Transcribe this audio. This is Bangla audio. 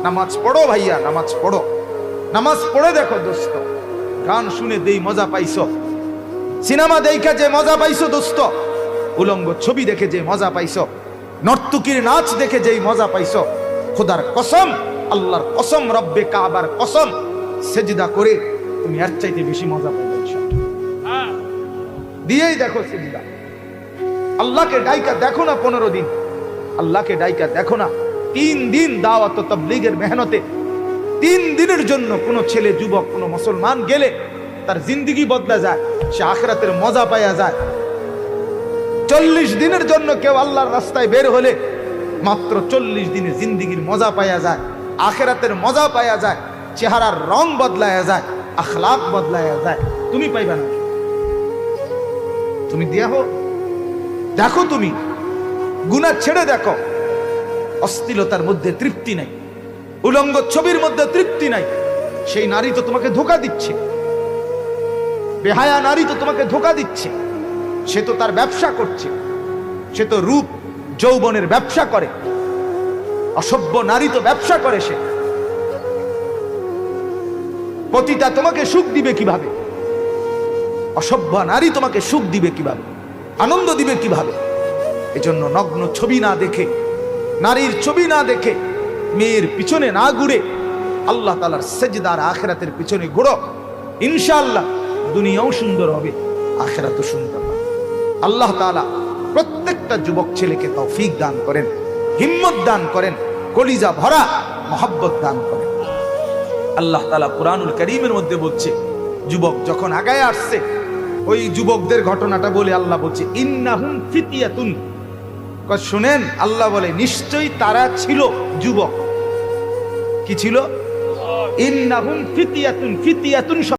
নামাজ পড়ো ভাইয়া, নামাজ পড়ো, নামাজ পড়ে দেখো দোস্ত। গান শুনে দেই মজা পাইছো, সিনেমা দেখে যে মজা পাইছো দোস্ত, উলঙ্গ ছবি দেখে যে মজা পাইছো, নর্তকীর নাচ দেখে যেই মজা পাইছো, খোদার কসম, আল্লাহর কসম, রব্বে কাবার কসম, সেজদা করে তুমি এর চাইতে বেশি মজা পাইবে ইনশাআল্লাহ। দিয়েই দেখো সেজদা। আল্লাহকে ডাইকা দেখো না 15 দিন, আল্লাহকে ডাইকা দেখো না 3 দিন দাওয়াত ও তাবলীগের মেহনতে। 3 দিনের জন্য কোন ছেলে, যুবক, কোন মুসলমান গেলে তার জিন্দেগি বদলা যায়, সে আখিরাতের মজা পাওয়া যায়। 40 দিনের জন্য কেউ আল্লাহর রাস্তায় বের হলে মাত্র 40 দিনে জিন্দেগির মজা পাওয়া যায়, আখিরাতের মজা পাওয়া যায়, চেহারার রং বদলায়া যায়, আখলাক বদলায়া যায়। তুমি পাইবা না? তুমি দেখো, দেখো তুমি গুনাহ ছেড়ে দেখো। অশ্লীলতার মধ্যে তৃপ্তি নাই, উলঙ্গ ছবির মধ্যে তৃপ্তি নাই। সেই নারী তো তোমাকে ধোঁকা দিচ্ছে, বেহায়া নারী তো তোমাকে ধোঁকা দিচ্ছে। সে তো তার ব্যবসা করছে, সে তো রূপ যৌবনের ব্যবসা করে। অসভ্য নারী তো ব্যবসা করে। সে পতিতা তোমাকে সুখ দিবে কিভাবে? অসভ্য নারী তোমাকে সুখ দিবে কিভাবে, আনন্দ দিবে কিভাবে? এজন্য নগ্ন ছবি না দেখে, নারীর ছবি না দেখে, মেয়ের পিছনে না ঘুরে আল্লাহ তাআলার সেজদার আখিরাতের পিছনে ঘুরো। ইনশাআল্লাহ দুনিয়াও সুন্দর হবে, আখিরাতও সুন্দর হবে। আল্লাহ তাআলা প্রত্যেকটা যুবক ছেলেকে তৌফিক দান করেন, হিম্মত দান করেন, কলিজা ভরা মহব্বত দান করেন। আল্লাহ তাআলা কুরআনুল কারীমের মধ্যে বলছে, যুবক যখন আগায় আসছে, ওই যুবকদের ঘটনাটা বলে আল্লাহ বলছে ইন্নাহুম ফিতিয়াতুন। শুনেন, আল্লাহ বলে নিশ্চয়ই তারা ছিল যুবক। কি ছিল? ইন্নাহুম ফিতিয়াতুন। ফিতিয়াতুন